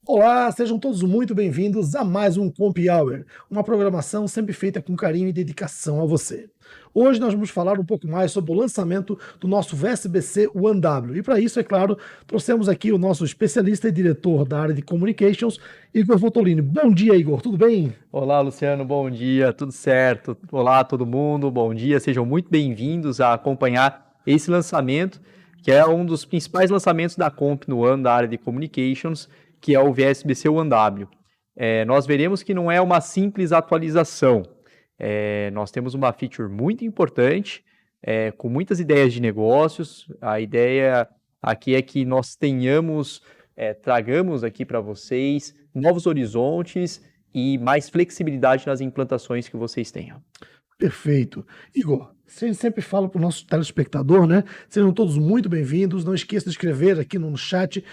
Olá, sejam todos muito bem-vindos a mais um Comp Hour, uma programação sempre feita com carinho e dedicação a você. Hoje nós vamos falar um pouco mais sobre o lançamento do nosso VSBC One W. E para isso, é claro, trouxemos aqui o nosso especialista e diretor da área de Communications, Igor Votolini. Bom dia, Igor, tudo bem? Olá, Luciano, bom dia, tudo certo? Olá, todo mundo, bom dia, sejam muito bem-vindos a acompanhar esse lançamento, que é um dos principais lançamentos da Comp no ano da área de Communications, que é o VSBC One W. Nós veremos que não é uma simples atualização. Nós temos uma feature muito importante, com muitas ideias de negócios. A ideia aqui é que nós tragamos aqui para vocês novos horizontes e mais flexibilidade nas implantações que vocês tenham. Perfeito. Igor, você sempre fala para o nosso telespectador, né? Sejam todos muito bem-vindos. Não esqueça de escrever aqui no chat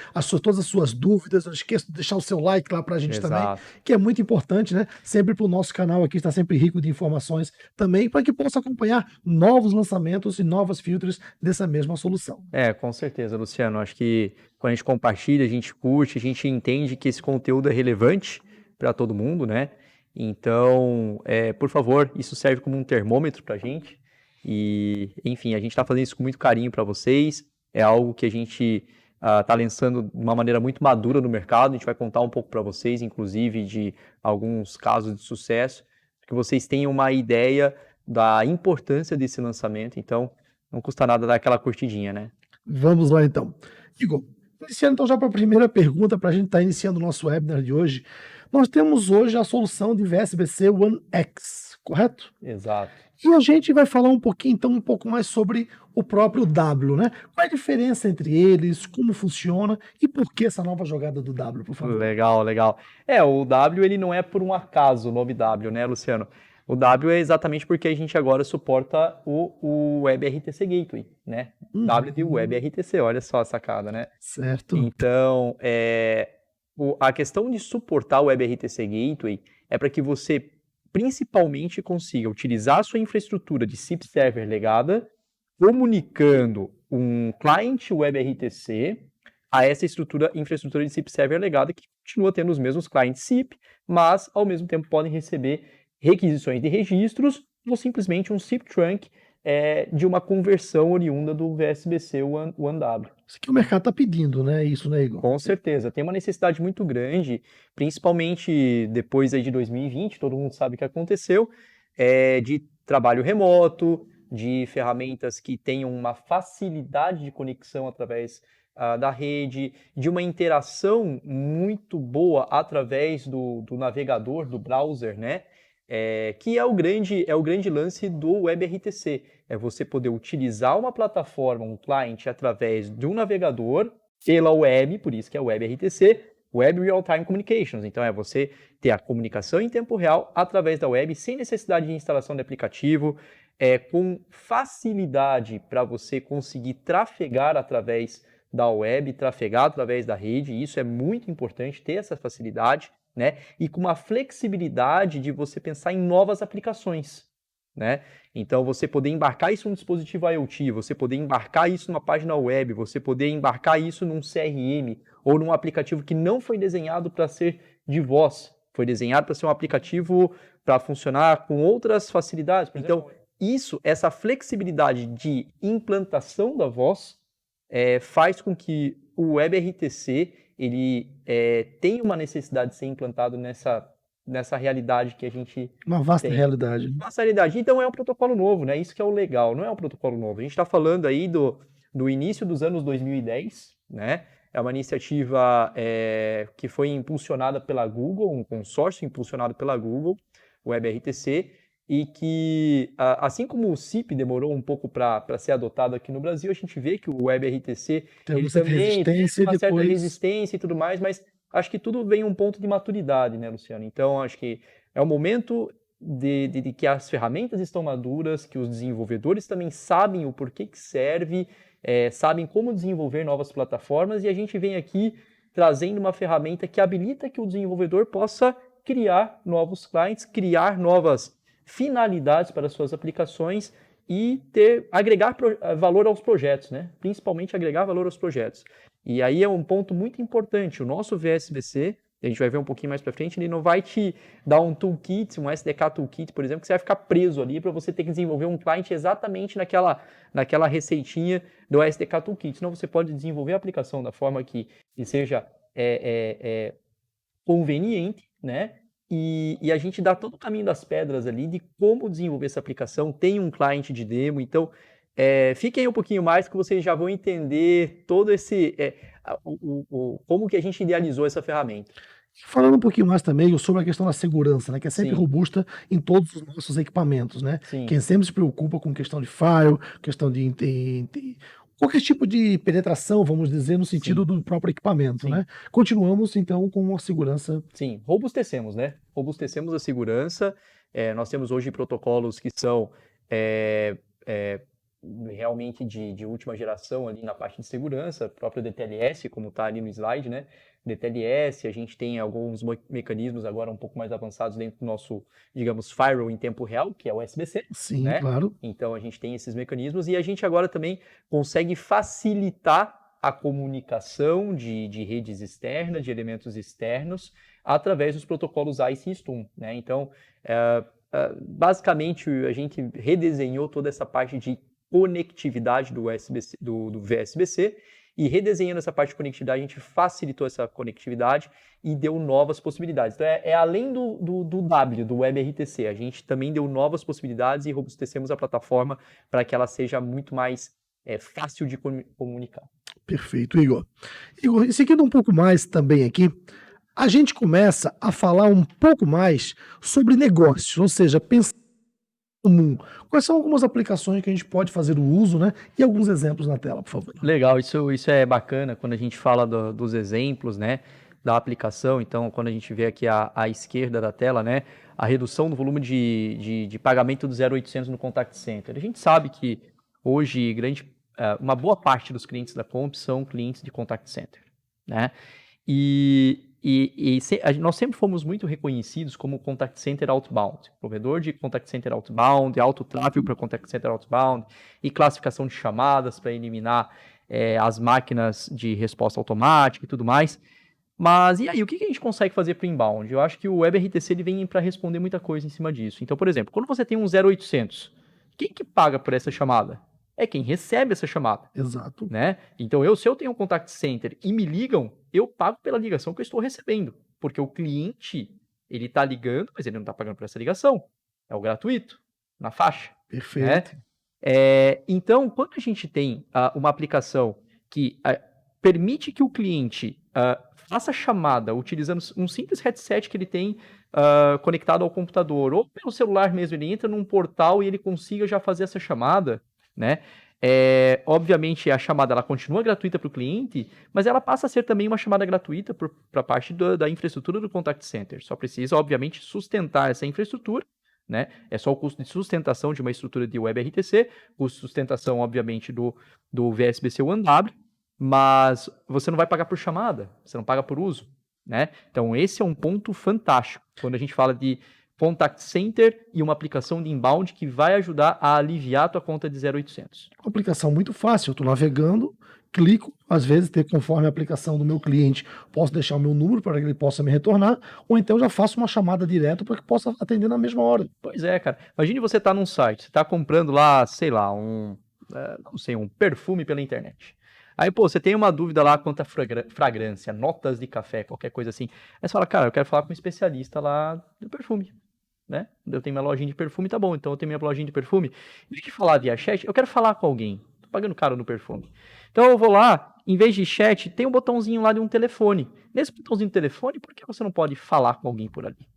todas as suas dúvidas. Não esqueça de deixar o seu like lá para a gente também, Exato. que é muito importante, né? Sempre para o nosso canal aqui está sempre rico de informações também, para que possa acompanhar novos lançamentos e novas filtros dessa mesma solução. Com certeza, Luciano. Acho que quando a gente compartilha, a gente curte, a gente entende que esse conteúdo é relevante para todo mundo, né? Então, por favor, isso serve como um termômetro para a gente. E, enfim, a gente está fazendo isso com muito carinho para vocês. É algo que a gente está lançando de uma maneira muito madura no mercado. A gente vai contar um pouco para vocês, inclusive, de alguns casos de sucesso, que vocês tenham uma ideia da importância desse lançamento. Então, não custa nada dar aquela curtidinha, né? Vamos lá então. Igor, iniciando então já para a primeira pergunta, para a gente estar iniciando o nosso webinar de hoje. Nós temos hoje a solução de VSBC One X, correto? Exato. E a gente vai falar um pouquinho, então, um pouco mais sobre o próprio W, né? Qual é a diferença entre eles, como funciona e por que essa nova jogada do W, por favor? Legal, legal. O W ele não é por um acaso o nome W, né, Luciano? O W é exatamente porque a gente agora suporta o WebRTC Gateway, né? W de Uhum, WebRTC, olha só a sacada, né? certo. Então, a questão de suportar o WebRTC Gateway é para que você principalmente consiga utilizar a sua infraestrutura de SIP Server legada, comunicando um cliente WebRTC a essa infraestrutura de SIP Server legada, que continua tendo os mesmos clientes SIP, mas ao mesmo tempo podem receber requisições de registros ou simplesmente um SIP trunk de uma conversão oriunda do VSBC OneW. Isso que o mercado está pedindo, né? Isso, né, Igor? Com certeza, tem uma necessidade muito grande, principalmente depois aí de 2020, todo mundo sabe o que aconteceu, de trabalho remoto, de ferramentas que tenham uma facilidade de conexão através da rede, de uma interação muito boa através do navegador, do browser, né? Que é o grande lance do WebRTC, é você poder utilizar uma plataforma, um client, através de um navegador, pela web, por isso que é WebRTC, Web Real-Time Communications. Então é você ter a comunicação em tempo real através da web, sem necessidade de instalação de aplicativo, com facilidade para você conseguir trafegar através da web, trafegar através da rede. Isso é muito importante, ter essa facilidade, né? E com uma flexibilidade de você pensar em novas aplicações, né? Então, você poder embarcar isso num dispositivo IoT, você poder embarcar isso numa página web, você poder embarcar isso num CRM ou num aplicativo que não foi desenhado para ser de voz, foi desenhado para ser um aplicativo para funcionar com outras facilidades. Então, essa flexibilidade de implantação da voz faz com que o WebRTC ele tenha uma necessidade de ser implantado nessa realidade que a gente Uma vasta tem. realidade. Nossa realidade. Então é um protocolo novo, né? Isso que é o legal, não é um protocolo novo. A gente está falando aí do início dos anos 2010, né? É uma iniciativa que foi impulsionada pela Google, um consórcio impulsionado pela Google, o WebRTC, e que, assim como o SIP demorou um pouco para ser adotado aqui no Brasil, a gente vê que o WebRTC Tem ele uma certa também teve resistência e uma certa depois. resistência e tudo mais, mas acho que tudo vem um ponto de maturidade, né, Luciano? Então, acho que é o momento de que as ferramentas estão maduras, que os desenvolvedores também sabem o porquê que serve, sabem como desenvolver novas plataformas, e a gente vem aqui trazendo uma ferramenta que habilita que o desenvolvedor possa criar novos clientes, criar novas finalidades para suas aplicações e agregar valor aos projetos, né? Principalmente agregar valor aos projetos. E aí é um ponto muito importante. O nosso VSBC, a gente vai ver um pouquinho mais para frente, ele não vai te dar um toolkit, um SDK toolkit, por exemplo, que você vai ficar preso ali para você ter que desenvolver um client exatamente naquela receitinha do SDK toolkit. Senão você pode desenvolver a aplicação da forma que seja conveniente, né? E a gente dá todo o caminho das pedras ali de como desenvolver essa aplicação. Tem um client de demo, então fiquem aí um pouquinho mais que vocês já vão entender todo como que a gente idealizou essa ferramenta. Falando um pouquinho mais também sobre a questão da segurança, né, que é sempre Sim. robusta em todos os nossos equipamentos, né? Sim. Quem sempre se preocupa com questão de firewall, questão de qualquer tipo de penetração, vamos dizer, no sentido do próprio equipamento, Sim. né? Continuamos então com uma segurança. Sim, robustecemos, né? Robustecemos a segurança. Nós temos hoje protocolos que são realmente de última geração ali na parte de segurança, próprio DTLS, como está ali no slide, né? DTLS, a gente tem alguns mecanismos agora um pouco mais avançados dentro do nosso, digamos, firewall em tempo real, que é o SBC. Sim, né? claro. Então a gente tem esses mecanismos e a gente agora também consegue facilitar a comunicação de redes externas, de elementos externos, através dos protocolos ICE e STUM, né? Então, basicamente, a gente redesenhou toda essa parte de conectividade do VSBC e redesenhando essa parte de conectividade, a gente facilitou essa conectividade e deu novas possibilidades. Então, além do W, do WebRTC, a gente também deu novas possibilidades e robustecemos a plataforma para que ela seja muito mais fácil de comunicar. Perfeito, Igor. Igor, seguindo um pouco mais também aqui, a gente começa a falar um pouco mais sobre negócios, ou seja, pensar comum. Quais são algumas aplicações que a gente pode fazer o uso, né? E alguns exemplos na tela, por favor. Legal, isso é bacana quando a gente fala dos exemplos, né? Da aplicação. Então, quando a gente vê aqui à esquerda da tela, né? A redução do volume de pagamento do 0800 no Contact Center. A gente sabe que hoje uma boa parte dos clientes da Comp são clientes de Contact Center, né? Nós sempre fomos muito reconhecidos como Contact Center Outbound, provedor de Contact Center Outbound, alto tráfego para Contact Center Outbound e classificação de chamadas para eliminar as máquinas de resposta automática e tudo mais. Mas e aí, o que a gente consegue fazer para o inbound? Eu acho que o WebRTC ele vem para responder muita coisa em cima disso. Então, por exemplo, quando você tem um 0800, quem que paga por essa chamada? É quem recebe essa chamada. Exato. Né? Então, se eu tenho um contact center e me ligam, eu pago pela ligação que eu estou recebendo. Porque o cliente, ele está ligando, mas ele não está pagando por essa ligação. É o gratuito, na faixa. Perfeito. Né? Então, quando a gente tem uma aplicação que permite que o cliente faça chamada utilizando um simples headset que ele tem conectado ao computador, ou pelo celular mesmo, ele entra num portal e ele consiga já fazer essa chamada, né? Obviamente a chamada ela continua gratuita para o cliente, mas ela passa a ser também uma chamada gratuita para a parte da infraestrutura do Contact Center. Só precisa, obviamente, sustentar essa infraestrutura, né? É só o custo de sustentação de uma estrutura de WebRTC, custo de sustentação, obviamente, do VSBC OneW, mas você não vai pagar por chamada, você não paga por uso, né? Então esse é um ponto fantástico quando a gente fala de Contact Center e uma aplicação de inbound que vai ajudar a aliviar a tua conta de 0800. Uma aplicação muito fácil, eu estou navegando, clico, às vezes, conforme a aplicação do meu cliente, posso deixar o meu número para que ele possa me retornar, ou então já faço uma chamada direto para que possa atender na mesma hora. Pois é, cara. Imagine você estar num site, você está comprando lá, sei lá, um perfume pela internet. Aí, você tem uma dúvida lá quanto a fragrância, notas de café, qualquer coisa assim. Aí você fala, cara, eu quero falar com um especialista lá do perfume. Né? Eu tenho minha lojinha de perfume, tá bom, então eu tenho minha lojinha de perfume. Em vez de falar via chat, eu quero falar com alguém. Tô pagando caro no perfume. Então eu vou lá, em vez de chat, tem um botãozinho lá de um telefone. Nesse botãozinho de telefone, por que você não pode falar com alguém por ali?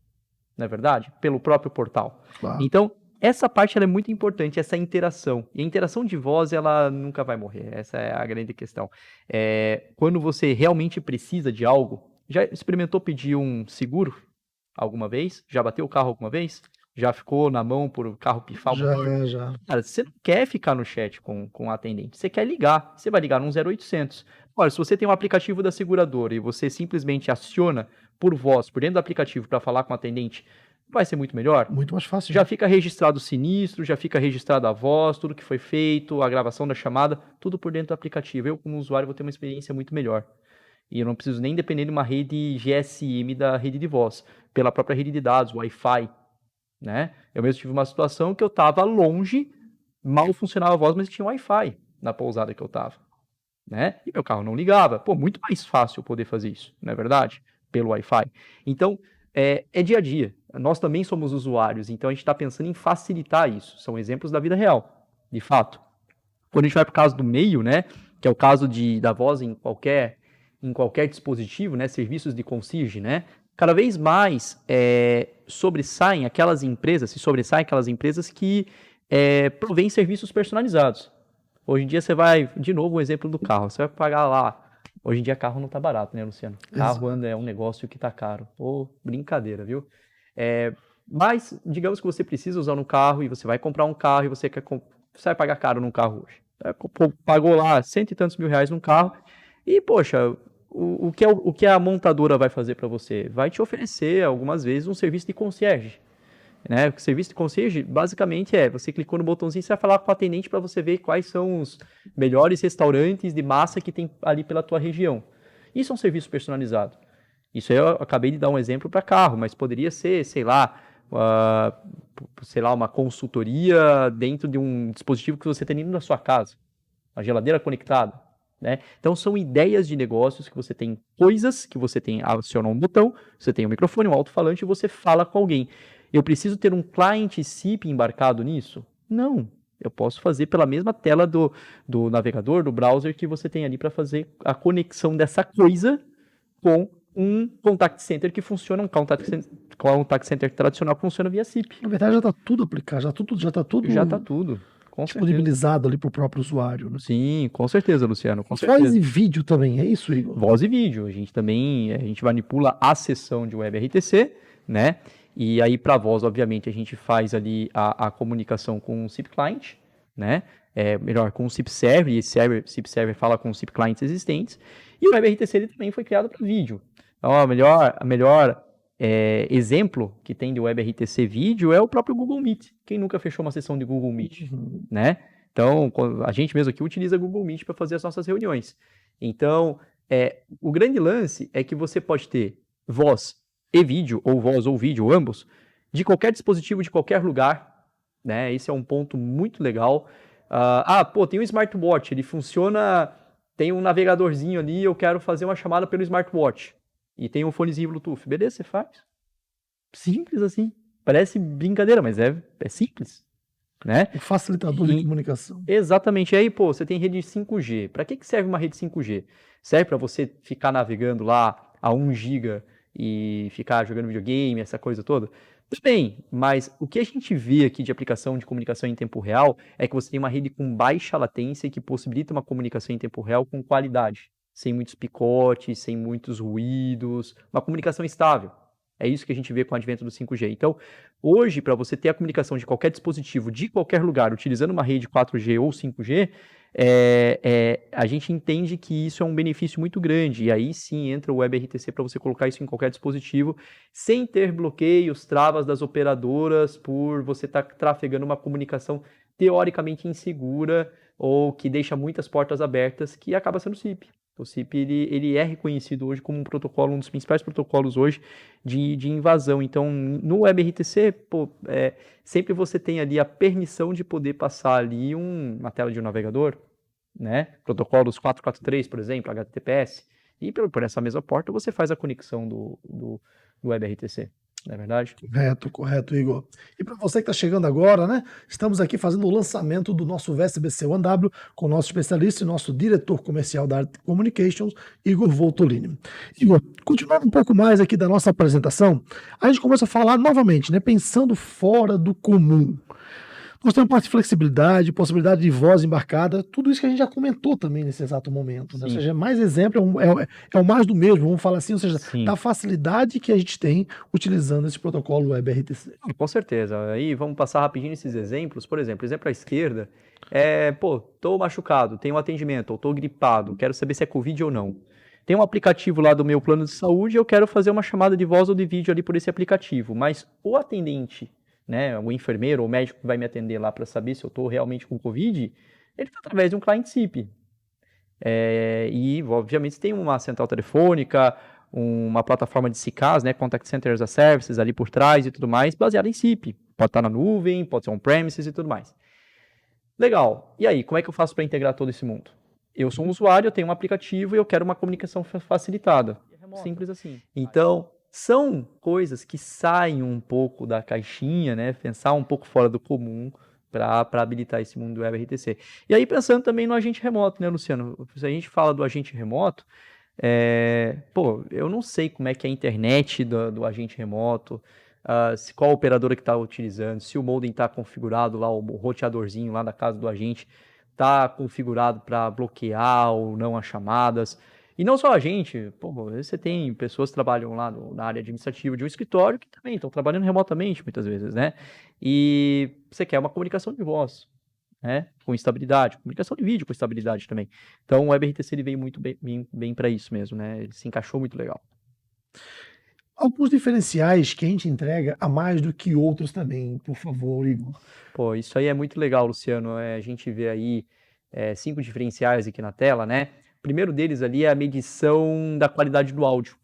Não é verdade? Pelo próprio portal. Claro. Então, essa parte ela é muito importante, essa interação. E a interação de voz, ela nunca vai morrer. Essa é a grande questão. Quando você realmente precisa de algo, já experimentou pedir um seguro alguma vez? Já bateu o carro alguma vez? Já ficou na mão por o carro pifar? Já. Cara, você não quer ficar no chat com o atendente, você quer ligar. Você vai ligar num 0800. Olha, se você tem um aplicativo da seguradora e você simplesmente aciona por voz, por dentro do aplicativo, para falar com o atendente vai ser muito melhor. Muito mais fácil. Já fica registrado o sinistro, já fica registrado a voz, tudo que foi feito, a gravação da chamada, tudo por dentro do aplicativo. Eu, como usuário, vou ter uma experiência muito melhor. E eu não preciso nem depender de uma rede GSM da rede de voz, pela própria rede de dados, Wi-Fi, né? Eu mesmo tive uma situação que eu estava longe, mal funcionava a voz, mas tinha Wi-Fi na pousada que eu estava, né? E meu carro não ligava. Pô, muito mais fácil poder fazer isso, não é verdade? Pelo Wi-Fi. Então, é dia a dia. Nós também somos usuários, então a gente está pensando em facilitar isso. São exemplos da vida real, de fato. Quando a gente vai para o caso do meio, né, que é o caso da voz em qualquer dispositivo, né, serviços de concierge, né, cada vez mais sobressaem aquelas empresas que provêm serviços personalizados. Hoje em dia você vai, de novo um exemplo do carro, você vai pagar lá. Hoje em dia carro não tá barato, né, Luciano? Carro é um negócio que tá caro. Ô, brincadeira, viu? Mas, digamos que você precisa usar no carro e você vai comprar um carro e você vai pagar caro num carro hoje. Pagou lá R$100 e tantos mil num carro e, poxa, o que a montadora vai fazer para você? Vai te oferecer, algumas vezes, um serviço de concierge. Né? O serviço de concierge, basicamente, você clicou no botãozinho e você vai falar com o atendente para você ver quais são os melhores restaurantes de massa que tem ali pela tua região. Isso é um serviço personalizado. Isso aí eu acabei de dar um exemplo para carro, mas poderia ser, sei lá, uma consultoria dentro de um dispositivo que você tem dentro da sua casa. Uma geladeira conectada. Né? Então, são ideias de negócios que você tem coisas que você aciona um botão, você tem um microfone, um alto-falante e você fala com alguém. Eu preciso ter um client SIP embarcado nisso? Não. Eu posso fazer pela mesma tela do navegador, do browser que você tem ali para fazer a conexão dessa coisa com um contact center que funciona, um contact center tradicional que funciona via SIP. Na verdade, já está tudo aplicado, já está tudo. Já está tudo. Disponibilizado ali para o próprio usuário. Né? Sim, com certeza, Luciano. Com certeza. Voz e vídeo também, é isso, Igor? Voz e vídeo. A gente manipula a sessão de WebRTC, né? E aí, para voz, obviamente, a gente faz ali a comunicação com o SIP Client, né? Melhor, com o SIP Server, e SIP Server fala com os SIP Clients existentes. E o WebRTC ele também foi criado para vídeo. Então, a melhor exemplo que tem de WebRTC vídeo é o próprio Google Meet. Quem nunca fechou uma sessão de Google Meet, né? Então, a gente mesmo aqui utiliza Google Meet para fazer as nossas reuniões. Então, o grande lance é que você pode ter voz e vídeo, ou voz ou vídeo, ambos, de qualquer dispositivo, de qualquer lugar, né? Esse é um ponto muito legal. Tem um smartwatch, ele funciona, tem um navegadorzinho ali, eu quero fazer uma chamada pelo smartwatch, e tem um fonezinho Bluetooth. Beleza, você faz. Simples assim. Parece brincadeira, mas é simples. Né? Um facilitador de comunicação. Exatamente. E aí, você tem rede 5G. Para que serve uma rede 5G? Serve para você ficar navegando lá a 1 GB e ficar jogando videogame, essa coisa toda? Também, mas o que a gente vê aqui de aplicação de comunicação em tempo real é que você tem uma rede com baixa latência que possibilita uma comunicação em tempo real com qualidade, sem muitos picotes, sem muitos ruídos, uma comunicação estável. É isso que a gente vê com o advento do 5G. Então, hoje, para você ter a comunicação de qualquer dispositivo, de qualquer lugar, utilizando uma rede 4G ou 5G, a gente entende que isso é um benefício muito grande. E aí sim entra o WebRTC para você colocar isso em qualquer dispositivo, sem ter bloqueios, travas das operadoras, por você estar trafegando uma comunicação teoricamente insegura ou que deixa muitas portas abertas, que acaba sendo o SIP. O SIP ele é reconhecido hoje como um protocolo, um dos principais protocolos hoje de invasão. Então, no WebRTC, sempre você tem ali a permissão de poder passar ali uma tela de um navegador, né? Protocolos 443, por exemplo, HTTPS. E por essa mesma porta você faz a conexão do WebRTC. Não é verdade? Correto, Igor. E para você que está chegando agora, né? Estamos aqui fazendo o lançamento do nosso VSBC One W com o nosso especialista e nosso diretor comercial da Art Communications, Igor Voltolini. Igor, continuando um pouco mais aqui da nossa apresentação, a gente começa a falar novamente, né? Pensando fora do comum. Nós temos parte de flexibilidade, possibilidade de voz embarcada, tudo isso que a gente já comentou também nesse exato momento. Né? Ou seja, mais exemplo, é o mais do mesmo, vamos falar assim, ou seja, da facilidade que a gente tem utilizando esse protocolo WebRTC. Com certeza. Aí vamos passar rapidinho esses exemplos. Por exemplo à esquerda, tô machucado, tenho um atendimento, ou tô gripado, quero saber se é Covid ou não. tem um aplicativo lá do meu plano de saúde, eu quero fazer uma chamada de voz ou de vídeo ali por esse aplicativo, mas o atendente, né, o enfermeiro ou o médico que vai me atender lá para saber se eu estou realmente com Covid, ele está através de um client SIP. E, obviamente, você tem uma central telefônica, uma plataforma de CCaaS, né, Contact Center as a Services ali por trás e tudo mais, baseada em SIP. Pode estar na nuvem, pode ser on-premises e tudo mais. Legal. E aí, como é que eu faço para integrar todo esse mundo? Eu sou um usuário, eu tenho um aplicativo e eu quero uma comunicação facilitada. Simples assim. Então, são coisas que saem um pouco da caixinha, né? Pensar um pouco fora do comum para habilitar esse mundo do WebRTC. E aí, pensando também no agente remoto, né, Luciano? Se a gente fala do agente remoto, eu não sei como é que é a internet do agente remoto, qual operadora que está utilizando, se o modem está configurado lá, o roteadorzinho lá da casa do agente está configurado para bloquear ou não as chamadas. E não só a gente, você tem pessoas que trabalham lá na área administrativa de um escritório que também estão trabalhando remotamente muitas vezes, né? E você quer uma comunicação de voz, né? Com estabilidade, comunicação de vídeo com estabilidade também. Então o WebRTC ele veio muito bem para isso mesmo, né? Ele se encaixou muito legal. Alguns diferenciais que a gente entrega a mais do que outros também, por favor, Igor. Pô, isso aí é muito legal, Luciano. A gente vê aí 5 diferenciais aqui na tela, né? O primeiro deles ali é a medição da qualidade do áudio.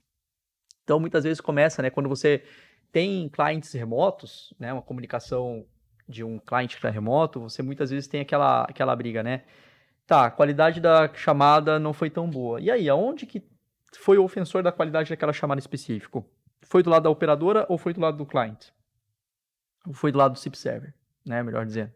Então, muitas vezes começa, né? Quando você tem clientes remotos, né? Uma comunicação de um cliente que está remoto, você muitas vezes tem aquela briga, né? Tá, a qualidade da chamada não foi tão boa. E aí, aonde que foi o ofensor da qualidade daquela chamada específica? Foi do lado da operadora ou foi do lado do cliente? Ou foi do lado do SIP server, né? Melhor dizendo.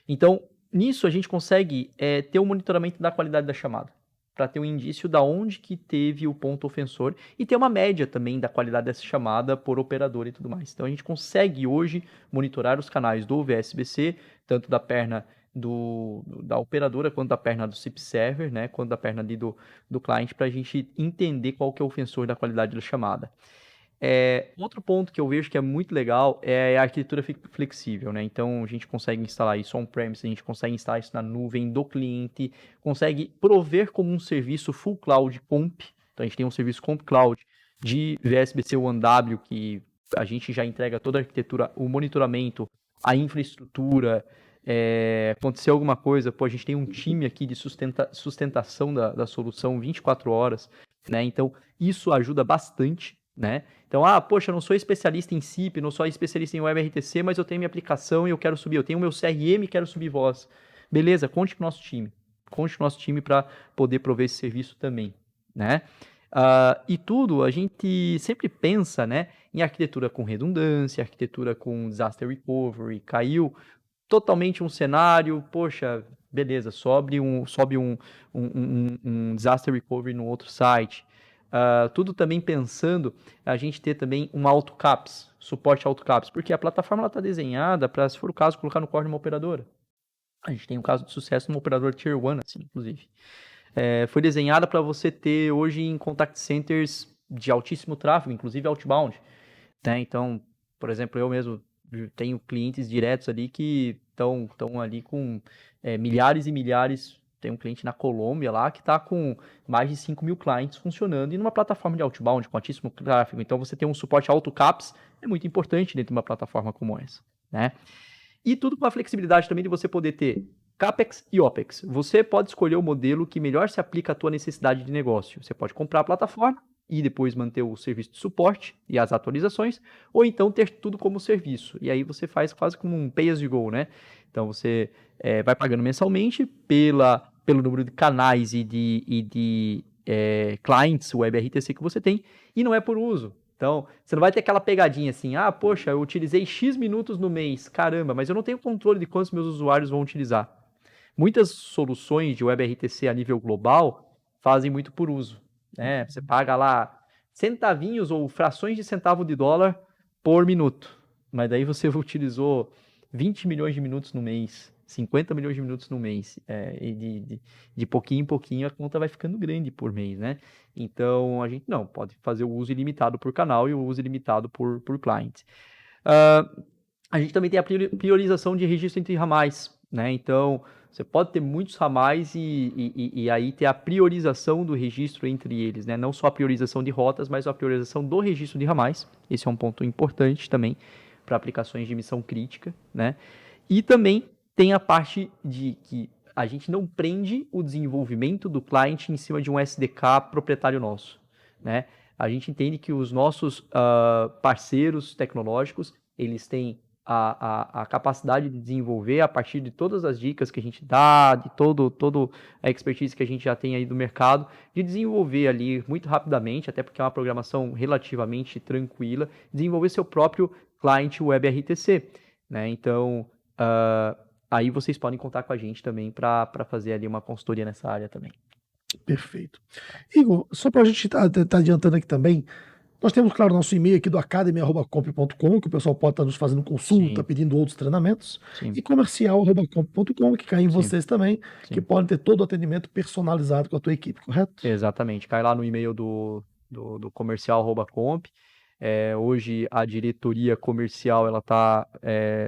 Então, nisso a gente consegue ter um monitoramento da qualidade da chamada, para ter um indício da onde que teve o ponto ofensor e ter uma média também da qualidade dessa chamada por operador e tudo mais. Então a gente consegue hoje monitorar os canais do VSBC, tanto da perna da operadora quanto da perna do SIP server, né, quanto da perna ali do cliente, para a gente entender qual que é o ofensor da qualidade da chamada. Outro ponto que eu vejo que é muito legal é a arquitetura flexível, né? Então a gente consegue instalar isso on-premise, a gente consegue instalar isso na nuvem do cliente, consegue prover como um serviço full cloud comp. Então a gente tem um serviço comp cloud de VSBC OneW que a gente já entrega toda a arquitetura, o monitoramento, a infraestrutura. Aconteceu alguma coisa, a gente tem um time aqui de sustentação da solução 24 horas, né? Então isso ajuda bastante, né? Então, poxa, eu não sou especialista em SIP, não sou especialista em WebRTC, mas eu tenho minha aplicação e eu quero subir. Eu tenho o meu CRM e quero subir voz. Beleza, conte com o nosso time. Conte com o nosso time para poder prover esse serviço também, né? E tudo, a gente sempre pensa, né, em arquitetura com redundância, arquitetura com disaster recovery. Caiu totalmente um cenário, poxa, beleza, sobe um disaster recovery no outro site. Tudo também pensando a gente ter também um AutoCAPS, suporte AutoCAPS, porque a plataforma está desenhada para, se for o caso, colocar no core de uma operadora. A gente tem um caso de sucesso numa operadora Tier 1, assim, inclusive. Foi desenhada para você ter hoje em contact centers de altíssimo tráfego, inclusive outbound, né? Então, por exemplo, eu mesmo tenho clientes diretos ali que estão ali com milhares e milhares. Tem um cliente na Colômbia lá que está com mais de 5 mil clientes funcionando e numa plataforma de outbound com altíssimo tráfego. Então, você ter um suporte AutoCAPS é muito importante dentro de uma plataforma como essa, né? E tudo com a flexibilidade também de você poder ter CAPEX e OPEX. Você pode escolher o modelo que melhor se aplica à tua necessidade de negócio. Você pode comprar a plataforma e depois manter o serviço de suporte e as atualizações, ou então ter tudo como serviço. E aí você faz quase como um pay as you go, né? Então você vai pagando mensalmente pelo número de canais e de clients WebRTC que você tem, e não é por uso. Então, você não vai ter aquela pegadinha assim, poxa, eu utilizei X minutos no mês, caramba, mas eu não tenho controle de quantos meus usuários vão utilizar. Muitas soluções de WebRTC a nível global fazem muito por uso, né? Você paga lá centavinhos ou frações de centavo de dólar por minuto, mas daí você utilizou 20 milhões de minutos no mês, 50 milhões de minutos no mês, e de pouquinho em pouquinho a conta vai ficando grande por mês, né? Então, a gente não pode fazer o uso ilimitado por canal e o uso ilimitado por cliente. A gente também tem a priorização de registro entre ramais, né? Então, você pode ter muitos ramais e aí ter a priorização do registro entre eles, né? Não só a priorização de rotas, mas a priorização do registro de ramais. Esse é um ponto importante também para aplicações de missão crítica, né? E também tem a parte de que a gente não prende o desenvolvimento do client em cima de um SDK proprietário nosso, né? A gente entende que os nossos parceiros tecnológicos, eles têm a capacidade de desenvolver a partir de todas as dicas que a gente dá, de todo a expertise que a gente já tem aí do mercado, de desenvolver ali muito rapidamente, até porque é uma programação relativamente tranquila, desenvolver seu próprio client WebRTC, né? Então, aí vocês podem contar com a gente também para fazer ali uma consultoria nessa área também. Perfeito. Igor, só para a gente estar adiantando aqui também, nós temos, claro, nosso e-mail aqui do academy@comp.com, que o pessoal pode estar nos fazendo consulta, Sim. pedindo outros treinamentos, Sim. e comercial@comp.com, que cai em Sim. vocês também, que Sim. podem ter todo o atendimento personalizado com a tua equipe, correto? Exatamente. Cai lá no e-mail do comercial@comp. Hoje a diretoria comercial ela está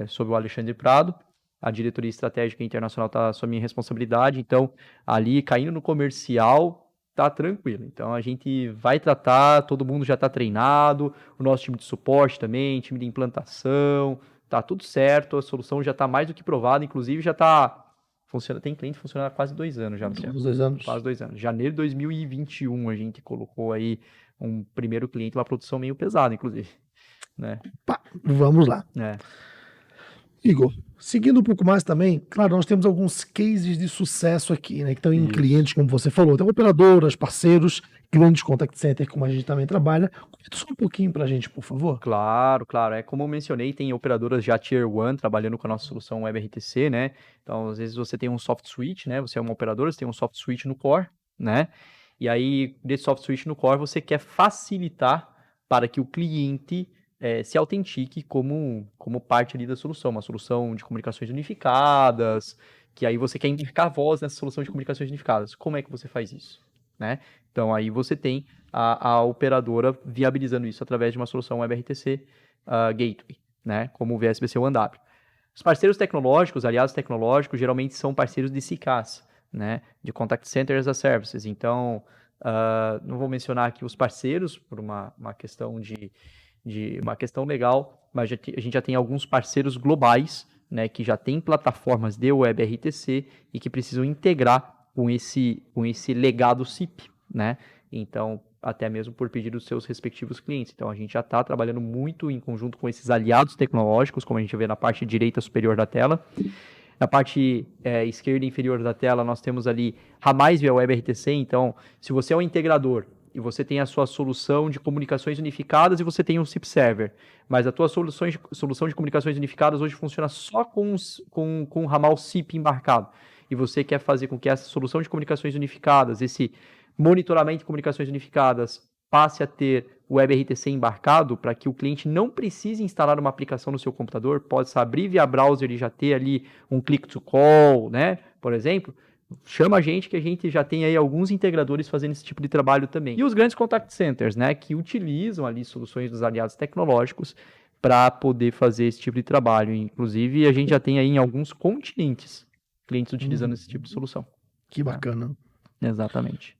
sob o Alexandre Prado. A diretoria estratégica internacional está sob minha responsabilidade. Então, ali caindo no comercial, tá tranquilo. Então, a gente vai tratar, todo mundo já está treinado, o nosso time de suporte também, time de implantação, tá tudo certo, a solução já está mais do que provada, inclusive já está funciona, tem cliente funcionando há quase 2 anos já, Luciano. Uns 2 anos. Quase 2 anos. Janeiro de 2021 a gente colocou aí um primeiro cliente, uma produção meio pesada, inclusive, né? Vamos lá. É. Igor, seguindo um pouco mais também, claro, nós temos alguns cases de sucesso aqui, né, que estão em Isso. clientes, como você falou, tem operadoras, parceiros, grandes contact center, como a gente também trabalha. Comenta só um pouquinho para a gente, por favor. Claro. Como eu mencionei, tem operadoras já Tier 1 trabalhando com a nossa solução WebRTC, né? Então, às vezes você tem um soft switch, né? Você é uma operadora, você tem um soft switch no core, né? E aí, desse soft switch no core, você quer facilitar para que o cliente se autentique como parte ali da solução, uma solução de comunicações unificadas, que aí você quer embarcar a voz nessa solução de comunicações unificadas. Como é que você faz isso, né? Então, aí você tem a operadora viabilizando isso através de uma solução WebRTC Gateway, né? Como o VSBC OneW. Os parceiros tecnológicos, aliados tecnológicos, geralmente são parceiros de CCaaS, né? De Contact Center as a Services. Então, não vou mencionar aqui os parceiros por uma questão de uma questão legal, mas a gente já tem alguns parceiros globais, né, que já têm plataformas de WebRTC e que precisam integrar com esse legado CIP, né? Então, até mesmo por pedido dos seus respectivos clientes. Então, a gente já está trabalhando muito em conjunto com esses aliados tecnológicos, como a gente vê na parte direita superior da tela. Na parte esquerda inferior da tela, nós temos ali ramais via WebRTC. Então, se você é um integrador e você tem a sua solução de comunicações unificadas e você tem um SIP Server, mas a tua solução de comunicações unificadas hoje funciona só com um ramal SIP embarcado, e você quer fazer com que essa solução de comunicações unificadas, esse monitoramento de comunicações unificadas, passe a ter o WebRTC embarcado para que o cliente não precise instalar uma aplicação no seu computador, possa abrir via browser e já ter ali um click to call, né? Por exemplo, chama a gente que a gente já tem aí alguns integradores fazendo esse tipo de trabalho também. E os grandes contact centers, né, que utilizam ali soluções dos aliados tecnológicos para poder fazer esse tipo de trabalho. Inclusive, a gente já tem aí em alguns continentes clientes utilizando esse tipo de solução. Que bacana. Exatamente.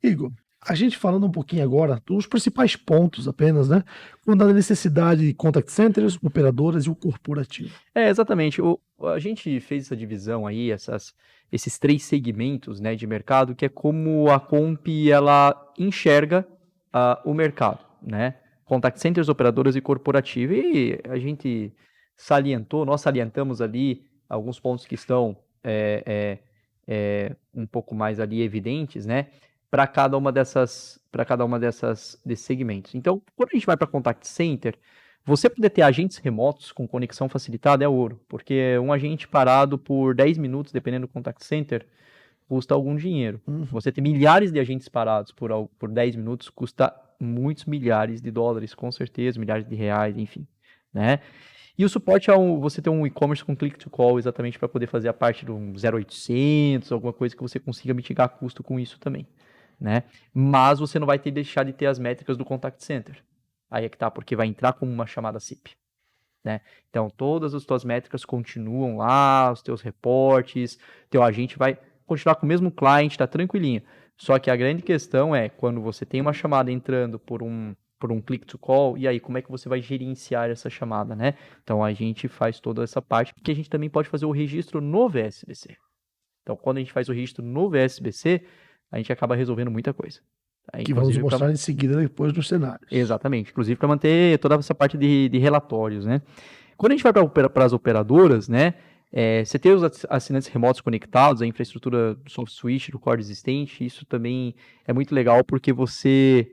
Igor, a gente falando um pouquinho agora dos principais pontos apenas, né? Quando a necessidade de contact centers, operadoras e o corporativo. Exatamente. A gente fez essa divisão aí, esses 3 segmentos, né, de mercado, que é como a Comp ela enxerga o mercado, né? Contact centers, operadoras e corporativo. E a gente nós salientamos ali alguns pontos que estão um pouco mais ali evidentes, né? Para cada uma desses segmentos. Então, quando a gente vai para contact center, você poder ter agentes remotos com conexão facilitada é ouro, porque um agente parado por 10 minutos, dependendo do contact center, custa algum dinheiro. Você ter milhares de agentes parados por 10 minutos custa muitos milhares de dólares, com certeza, milhares de reais, enfim, né? E o suporte você ter um e-commerce com click to call exatamente para poder fazer a parte do 0800, alguma coisa que você consiga mitigar custo com isso também, né? Mas você não vai deixar de ter as métricas do contact center. Aí é que tá, porque vai entrar como uma chamada SIP. né? Então, todas as tuas métricas continuam lá, os teus reportes, teu agente vai continuar com o mesmo client, tá tranquilinho. Só que a grande questão é, quando você tem uma chamada entrando por um click to call, e aí como é que você vai gerenciar essa chamada, né? Então, a gente faz toda essa parte, porque a gente também pode fazer o registro no VSBC. Então, quando a gente faz o registro no VSBC, a gente acaba resolvendo muita coisa. Tá? Que vamos mostrar em seguida depois nos cenários. Exatamente. Inclusive para manter toda essa parte de relatórios, né? Quando a gente vai para as operadoras, né? Você ter os assinantes remotos conectados, a infraestrutura do soft switch, do core existente, isso também é muito legal porque você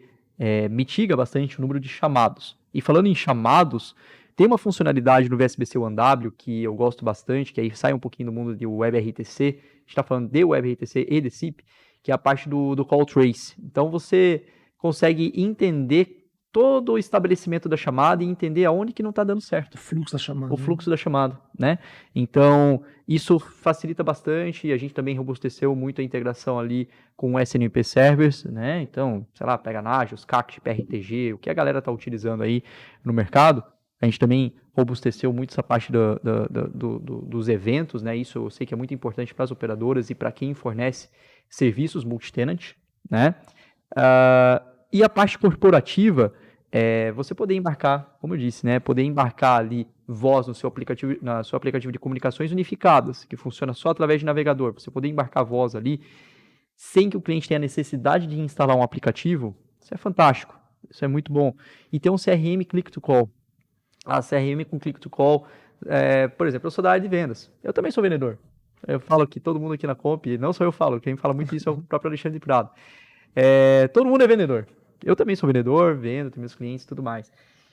mitiga bastante o número de chamados. E falando em chamados, tem uma funcionalidade no VSBC OneW que eu gosto bastante, que aí sai um pouquinho do mundo de WebRTC, a gente está falando de WebRTC e de SIP, que é a parte do call trace. Então você consegue entender todo o estabelecimento da chamada e entender aonde que não está dando certo. O fluxo da chamada. O fluxo da chamada, né? Então, isso facilita bastante e a gente também robusteceu muito a integração ali com o SNMP Servers, né? Então, sei lá, pega Nagios, CACT, PRTG, o que a galera está utilizando aí no mercado. A gente também robusteceu muito essa parte dos eventos, né? Isso eu sei que é muito importante para as operadoras e para quem fornece serviços multitenant, né? E a parte corporativa, você poder embarcar, como eu disse, né? Poder embarcar ali voz no seu aplicativo de comunicações unificadas, que funciona só através de navegador. Você poder embarcar voz ali sem que o cliente tenha necessidade de instalar um aplicativo, isso é fantástico. Isso é muito bom. E ter um CRM Click to Call. A CRM com Click to Call, por exemplo, eu sou da área de vendas. Eu também sou vendedor. Eu falo que todo mundo aqui na Comp, não só eu falo, quem fala muito isso é o próprio Alexandre Prado. Todo mundo é vendedor. Eu também sou vendedor, vendo, tenho meus clientes e tudo mais.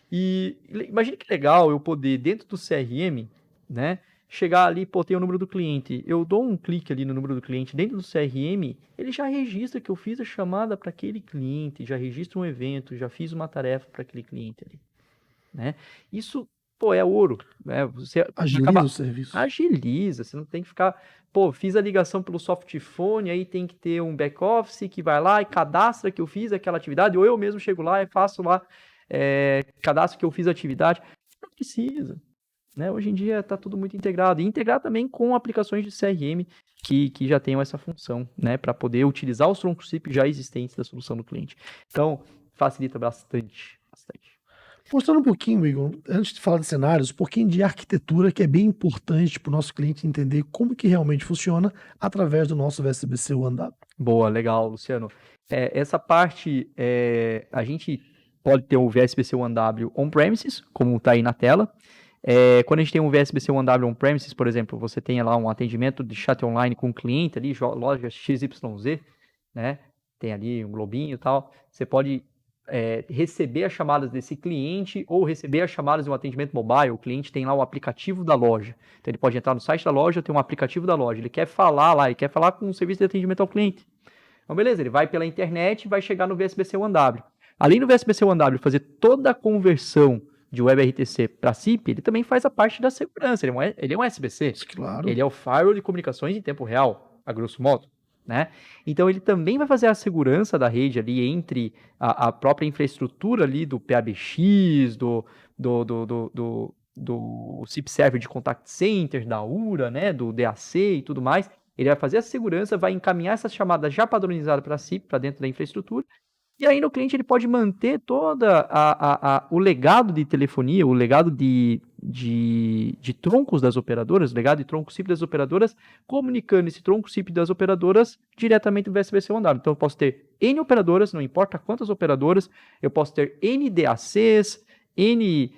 E imagine que legal eu poder, dentro do CRM, né, chegar ali, tem o número do cliente. Eu dou um clique ali no número do cliente dentro do CRM, ele já registra que eu fiz a chamada para aquele cliente, já registra um evento, já fiz uma tarefa para aquele cliente ali. Né? Isso, é ouro. Né? Você agiliza o serviço. Agiliza, você não tem que ficar... fiz a ligação pelo softphone, aí tem que ter um back-office que vai lá e cadastra que eu fiz aquela atividade, ou eu mesmo chego lá e faço lá, cadastro que eu fiz a atividade. Não precisa. Né? Hoje em dia está tudo muito integrado. E integrar também com aplicações de CRM que já tenham essa função, né? Para poder utilizar os troncos SIP já existentes da solução do cliente. Então, facilita bastante. Mostrando um pouquinho, Igor, antes de falar de cenários, um pouquinho de arquitetura que é bem importante para o nosso cliente entender como que realmente funciona através do nosso VSBC OneW. Boa, legal, Luciano. Essa parte, a gente pode ter o VSBC OneW on-premises, como está aí na tela. Quando a gente tem um VSBC OneW on-premises, por exemplo, você tem lá um atendimento de chat online com o cliente ali, loja XYZ, né? Tem ali um globinho e tal. Você pode receber as chamadas desse cliente ou receber as chamadas de um atendimento mobile. O cliente tem lá o aplicativo da loja. Então, ele pode entrar no site da loja, tem um aplicativo da loja. Ele quer falar lá, ele quer falar com o serviço de atendimento ao cliente. Então, beleza, ele vai pela internet e vai chegar no VSBC OneW. Além do VSBC OneW fazer toda a conversão de WebRTC para SIP, ele também faz a parte da segurança. Ele é um SBC. Claro. Ele é o firewall de comunicações em tempo real, a grosso modo. Né? Então ele também vai fazer a segurança da rede ali entre a própria infraestrutura ali do PABX, do SIP Server de Contact Center, da URA, né? Do DAC e tudo mais. Ele vai fazer a segurança, vai encaminhar essas chamadas já padronizadas para a SIP, para dentro da infraestrutura. E aí no cliente ele pode manter toda o legado de telefonia, o legado de troncos das operadoras, o legado de tronco SIP das operadoras, comunicando esse tronco SIP das operadoras diretamente do VSBC OneW. Então eu posso ter N operadoras, não importa quantas operadoras, eu posso ter N DACs, N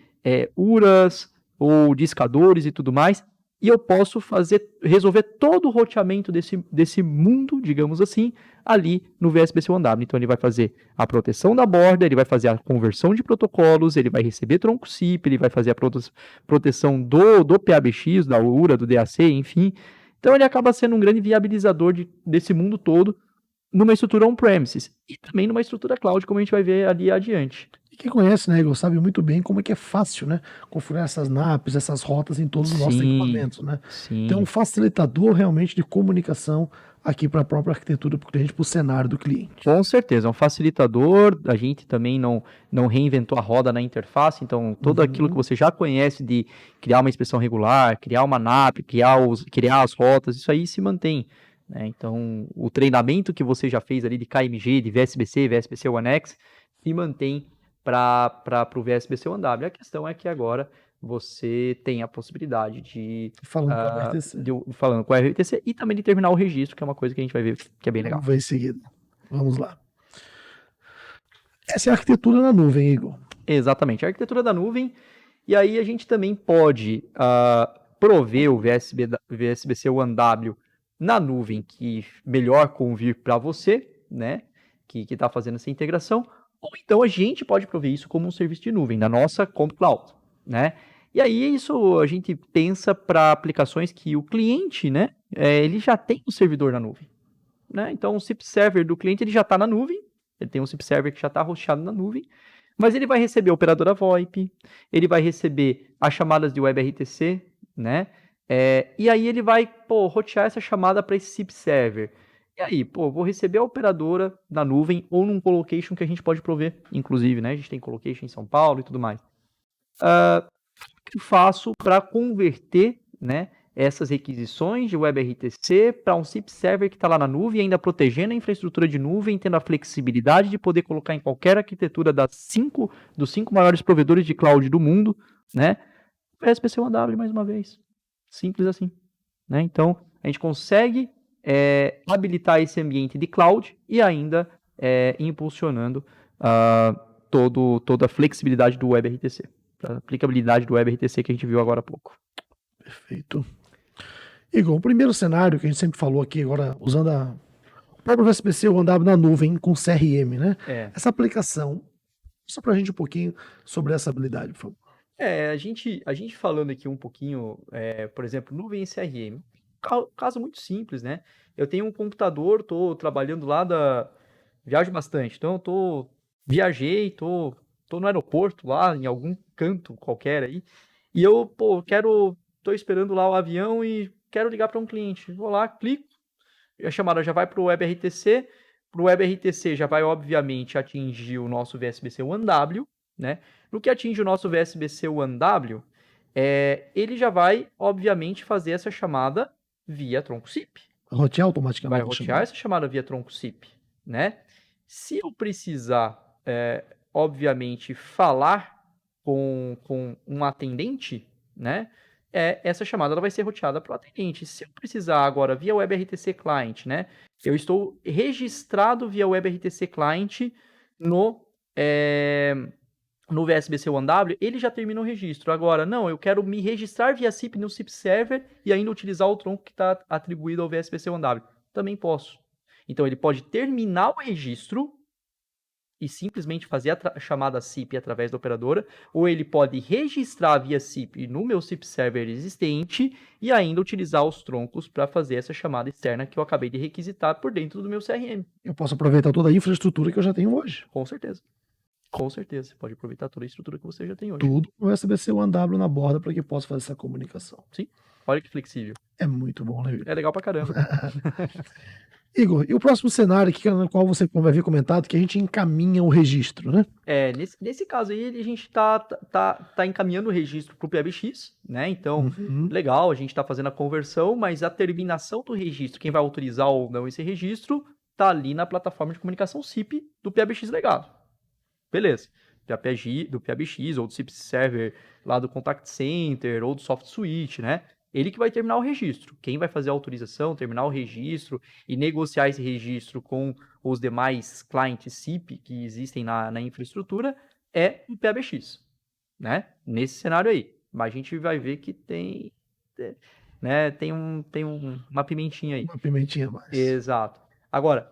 URAs ou discadores e tudo mais, e eu posso resolver todo o roteamento desse mundo, digamos assim, ali no VSBC OneW. Então ele vai fazer a proteção da borda, ele vai fazer a conversão de protocolos, ele vai receber tronco SIP, ele vai fazer a proteção do PABX, da URA, do DAC, enfim. Então ele acaba sendo um grande viabilizador desse mundo todo numa estrutura on-premises e também numa estrutura cloud, como a gente vai ver ali adiante. quem conhece, né, Igor, sabe muito bem como é que é fácil, né, configurar essas NAPs, essas rotas em todos os nossos Sim, equipamentos, né? Então, um sim. facilitador realmente de comunicação aqui para a própria arquitetura do cliente, para o cenário do cliente. Com certeza, é um facilitador. A gente também não reinventou a roda na interface, então tudo aquilo que Uhum. você já conhece de criar uma inspeção regular, criar uma NAP, criar as rotas, isso aí se mantém, né? Então, o treinamento que você já fez ali de KMG, de VSBC, VSBC One X, se mantém para o VSBC One W. A questão é que agora você tem a possibilidade Falando com a RTC. falando com a RTC e também de terminar o registro, que é uma coisa que a gente vai ver que é bem legal. Vamos ver em seguida. Vamos lá. Essa é a arquitetura na nuvem, Igor. Exatamente, a arquitetura da nuvem. E aí a gente também pode prover o VSBC One W na nuvem que melhor convir para você, né? Que está fazendo essa integração. Ou então a gente pode prover isso como um serviço de nuvem, na nossa Comp Cloud, né? E aí isso a gente pensa para aplicações que o cliente, né? Ele já tem um servidor na nuvem, né? Então o SIP Server do cliente ele já está na nuvem, ele tem um SIP Server que já está hosteado na nuvem, mas ele vai receber a operadora VoIP, ele vai receber as chamadas de WebRTC, né? E aí ele vai, rotear essa chamada para esse SIP Server. E aí, vou receber a operadora na nuvem ou num colocation que a gente pode prover, inclusive, né? A gente tem colocation em São Paulo e tudo mais. O que eu faço para converter, né, essas requisições de WebRTC para um SIP Server que está lá na nuvem, ainda protegendo a infraestrutura de nuvem, tendo a flexibilidade de poder colocar em qualquer arquitetura dos cinco maiores provedores de cloud do mundo, né? VSBC One W, mais uma vez. Simples assim, né? Então, a gente consegue habilitar esse ambiente de cloud e ainda impulsionando toda a flexibilidade do WebRTC, a aplicabilidade do WebRTC que a gente viu agora há pouco. Perfeito. Igor, o primeiro cenário que a gente sempre falou aqui, agora usando o próprio VSBC One W na nuvem com CRM, né? Essa aplicação, só para a gente um pouquinho sobre essa habilidade, por favor. A gente falando aqui um pouquinho, por exemplo, nuvem CRM, caso muito simples, né? Eu tenho um computador, estou trabalhando lá viajo bastante, então viajei, tô no aeroporto lá, em algum canto qualquer aí, e eu, tô esperando lá o avião e quero ligar para um cliente. Vou lá, clico, a chamada já vai para o WebRTC já vai, obviamente, atingir o nosso VSBC One W, né? No que atinge o nosso VSBC One W, ele já vai, obviamente, fazer essa chamada via tronco SIP. Rotear automaticamente. Vai rotear essa chamada via tronco SIP, né? Se eu precisar, obviamente, falar com um atendente, né? Essa chamada ela vai ser roteada para o atendente. Se eu precisar agora via WebRTC Client, né? Eu estou registrado via WebRTC Client no VSBC One W, ele já termina o registro. Agora, não, eu quero me registrar via SIP no SIP Server e ainda utilizar o tronco que está atribuído ao VSBC One W. Também posso. Então, ele pode terminar o registro e simplesmente fazer a chamada SIP através da operadora, ou ele pode registrar via SIP no meu SIP Server existente e ainda utilizar os troncos para fazer essa chamada externa que eu acabei de requisitar por dentro do meu CRM. Eu posso aproveitar toda a infraestrutura que eu já tenho hoje. Com certeza. Com certeza, você pode aproveitar toda a estrutura que você já tem hoje. Tudo no USB-C One W na borda para que possa fazer essa comunicação. Sim, olha que flexível. É muito bom, né, Igor? É legal pra caramba. Igor, e o próximo cenário aqui, no qual você vai ver comentado, que a gente encaminha o registro, né? Nesse caso aí, a gente tá encaminhando o registro para o PBX, né? Então, legal, a gente está fazendo a conversão, mas a terminação do registro, quem vai autorizar ou não esse registro, tá ali na plataforma de comunicação SIP do PBX legado. Beleza. Do PBX ou do SIP Server lá do Contact Center ou do Soft Switch, né? Ele que vai terminar o registro. Quem vai fazer a autorização, terminar o registro e negociar esse registro com os demais clientes SIP que existem na infraestrutura é o PBX, né? Nesse cenário aí. Mas a gente vai ver que tem uma pimentinha aí. Uma pimentinha a mais. Exato. Agora,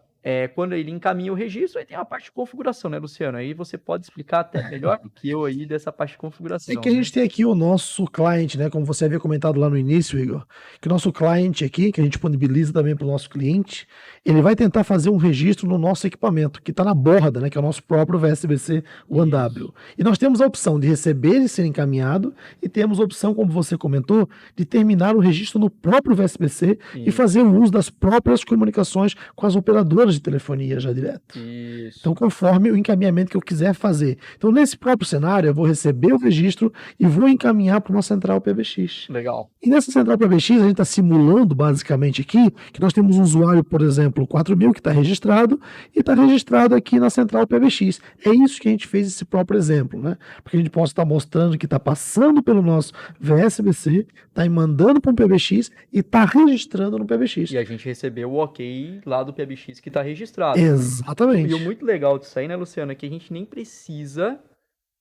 quando ele encaminha o registro, aí tem a parte de configuração, né, Luciano? Aí você pode explicar até melhor do que eu aí dessa parte de É configuração, que a né? gente tem aqui o nosso cliente, né? Como você havia comentado lá no início, Igor, que o nosso cliente aqui, que a gente disponibiliza também para o nosso cliente, ele vai tentar fazer um registro no nosso equipamento, que está na borda, né? Que é o nosso próprio VSBC OneW. E nós temos a opção de receber e ser encaminhado, e temos a opção, como você comentou, de terminar o registro no próprio VSBC e Isso, fazer o uso das próprias comunicações com as operadoras de telefonia já direto. isso. Então, conforme o encaminhamento que eu quiser fazer. Então, nesse próprio cenário, eu vou receber o registro e vou encaminhar para uma central PBX. Legal. E nessa central PBX, a gente está simulando basicamente aqui que nós temos um usuário, por exemplo, 4000, que está registrado e está registrado aqui na central PBX. É isso que a gente fez esse próprio exemplo, né? Porque a gente possa estar mostrando que está passando pelo nosso VSBC, está mandando para um PBX e está registrando no PBX. E a gente recebeu o ok lá do PBX que está registrado. Exatamente. E o muito legal disso aí, né, Luciano, é que a gente nem precisa,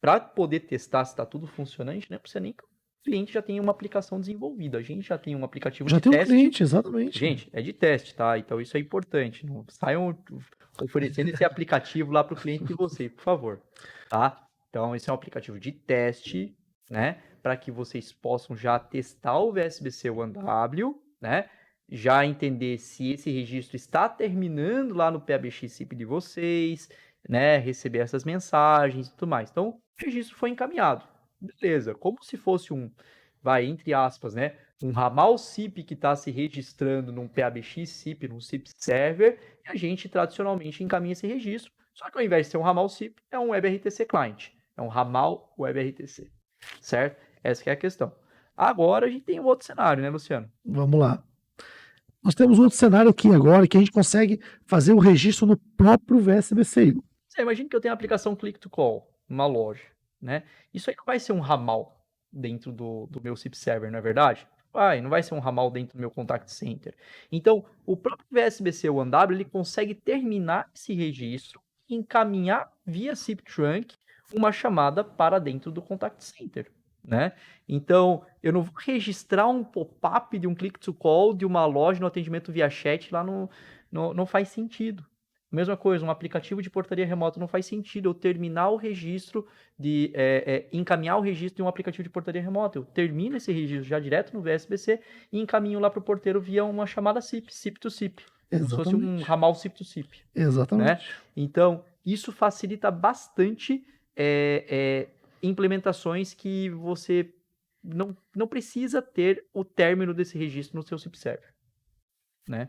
para poder testar se está tudo funcionante, não precisa nem que o cliente já tenha uma aplicação desenvolvida. A gente já tem um aplicativo Já de tem um teste. cliente, exatamente. Gente, é de teste, tá? Então isso é importante. Não saiam oferecendo esse aplicativo lá para o cliente de vocês, por favor, tá? Então esse é um aplicativo de teste, né? Para que vocês possam já testar o VSBC OneW, né? Já entender se esse registro está terminando lá no PABX SIP de vocês, né? Receber essas mensagens e tudo mais. Então, o registro foi encaminhado. Beleza, como se fosse entre aspas, né? Um ramal SIP que está se registrando num PABX SIP, num SIP server, e a gente tradicionalmente encaminha esse registro. Só que ao invés de ser um ramal SIP, é um WebRTC client. É um ramal WebRTC, certo? Essa que é a questão. Agora a gente tem um outro cenário, né, Luciano? Vamos lá. Nós temos outro cenário aqui agora que a gente consegue fazer o registro no próprio VSBC. Você imagina que eu tenho a aplicação Click to Call, numa loja, né? Isso aí não vai ser um ramal dentro do meu SIP server, não é verdade? Não vai ser um ramal dentro do meu contact center. Então, o próprio VSBC OneW, ele consegue terminar esse registro e encaminhar via SIP trunk uma chamada para dentro do contact center, né? Então, eu não vou registrar um pop-up de um click to call de uma loja no atendimento via chat lá não faz sentido. Mesma coisa, um aplicativo de portaria remota não faz sentido eu terminar o registro encaminhar o registro de um aplicativo de portaria remota. Eu termino esse registro já direto no VSBC e encaminho lá para o porteiro via uma chamada SIP, SIP to SIP. Como se fosse um ramal SIP to SIP. Exatamente. Né? Então, isso facilita bastante implementações que você não precisa ter o término desse registro no seu SIP server. Né?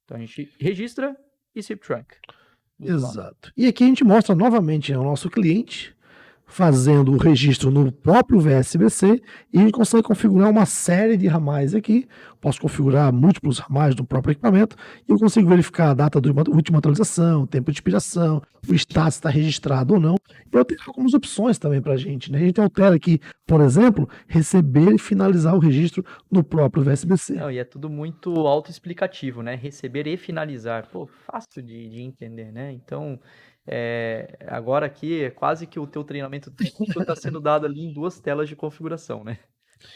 Então, a gente registra e SIP trunk. Exato. E aqui a gente mostra novamente ao nosso cliente fazendo o registro no próprio VSBC e a gente consegue configurar uma série de ramais aqui. Posso configurar múltiplos ramais do próprio equipamento e eu consigo verificar a data da última atualização, o tempo de expiração, o status está registrado ou não. Eu tenho algumas opções também para a gente, né? A gente altera aqui, por exemplo, receber e finalizar o registro no próprio VSBC. Não, e é tudo muito autoexplicativo, né? Receber e finalizar. Pô, fácil de entender, né? Então, agora aqui é quase que o teu treinamento técnico está sendo dado ali em 2 telas de configuração, né?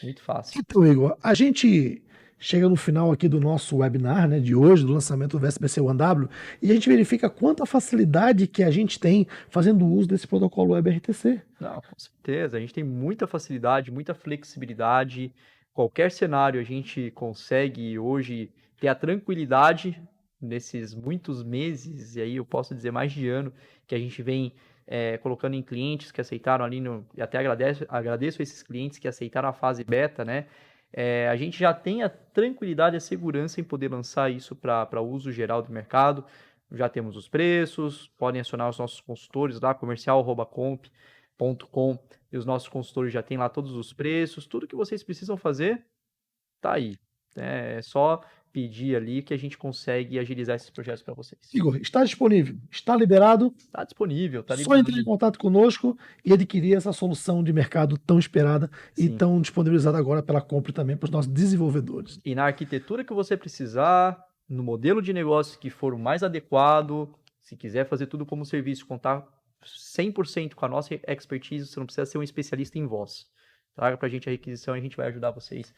Muito fácil. Então, Igor, a gente chega no final aqui do nosso webinar, né, de hoje, do lançamento do VSBC OneW, e a gente verifica quanta facilidade que a gente tem fazendo uso desse protocolo WebRTC. Não, com certeza. A gente tem muita facilidade, muita flexibilidade. Qualquer cenário a gente consegue hoje ter a tranquilidade nesses muitos meses, e aí eu posso dizer mais de ano, que a gente vem colocando em clientes que aceitaram ali, e até agradeço a esses clientes que aceitaram a fase beta, né? A gente já tem a tranquilidade e a segurança em poder lançar isso para uso geral do mercado. Já temos os preços, podem acionar os nossos consultores lá, comercial@comp.com, e os nossos consultores já têm lá todos os preços, tudo que vocês precisam fazer, tá aí. É só pedir ali que a gente consegue agilizar esses projetos para vocês. Igor, está disponível, está liberado. Está disponível, está Só entrar em contato conosco e adquirir essa solução de mercado tão esperada e tão disponibilizada agora pela Compre também para os nossos desenvolvedores. E na arquitetura que você precisar, no modelo de negócio que for o mais adequado, se quiser fazer tudo como serviço, contar 100% com a nossa expertise, você não precisa ser um especialista em voz. Traga para a gente a requisição e a gente vai ajudar vocês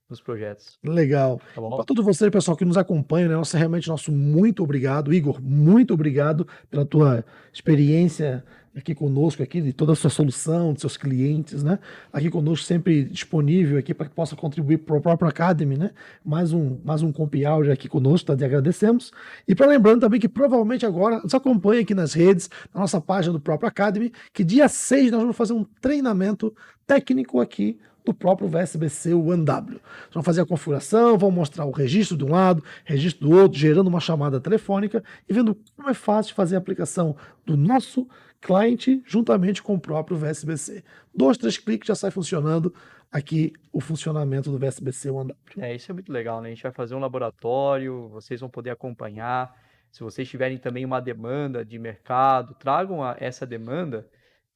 nos projetos. Legal. Tá Para bom? todos vocês, pessoal, que nos acompanha, né, realmente nosso muito obrigado. Igor, muito obrigado pela tua experiência aqui conosco, aqui, de toda a sua solução, dos seus clientes, né? Aqui conosco, sempre disponível aqui para que possa contribuir para o próprio Academy, né? Mais um Comp Hour aqui conosco, tá? Te agradecemos. E para lembrando também que provavelmente agora nos acompanha aqui nas redes, na nossa página do próprio Academy, que dia 6 nós vamos fazer um treinamento técnico aqui do próprio VSBC OneW. Vamos fazer a configuração, vamos mostrar o registro de um lado, registro do outro, gerando uma chamada telefônica e vendo como é fácil fazer a aplicação do nosso cliente juntamente com o próprio VSBC. 2, 3 cliques já sai funcionando aqui o funcionamento do VSBC OneW. Isso é muito legal, né? A gente vai fazer um laboratório, vocês vão poder acompanhar. Se vocês tiverem também uma demanda de mercado, tragam essa demanda,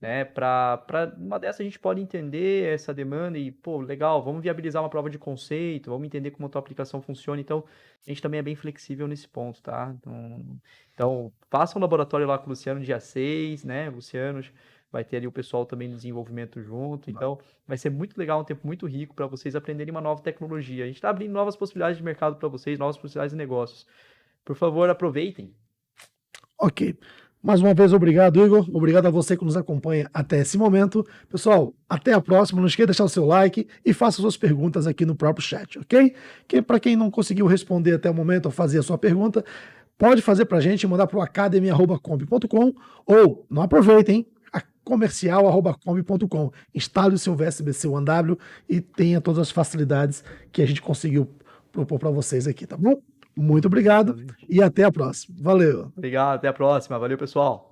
né? Para uma dessas a gente pode entender essa demanda e, pô, legal, vamos viabilizar uma prova de conceito, vamos entender como a tua aplicação funciona. Então, a gente também é bem flexível nesse ponto, tá? Então faça um laboratório lá com o Luciano dia 6, né? Luciano vai ter ali o pessoal também no desenvolvimento junto. Então, vai ser muito legal, um tempo muito rico para vocês aprenderem uma nova tecnologia. A gente está abrindo novas possibilidades de mercado para vocês, novas possibilidades de negócios. Por favor, aproveitem. Ok. Mais uma vez, obrigado, Igor. Obrigado a você que nos acompanha até esse momento. Pessoal, até a próxima. Não esqueça de deixar o seu like e faça suas perguntas aqui no próprio chat, ok? Para quem não conseguiu responder até o momento ou fazer a sua pergunta, pode fazer para a gente, mandar para o academy@comp.com ou, não aproveitem, comercial@comp.com. Instale o seu VSBC OneW e tenha todas as facilidades que a gente conseguiu propor para vocês aqui, tá bom? Muito obrigado e até a próxima. Valeu! Obrigado, até a próxima. Valeu, pessoal.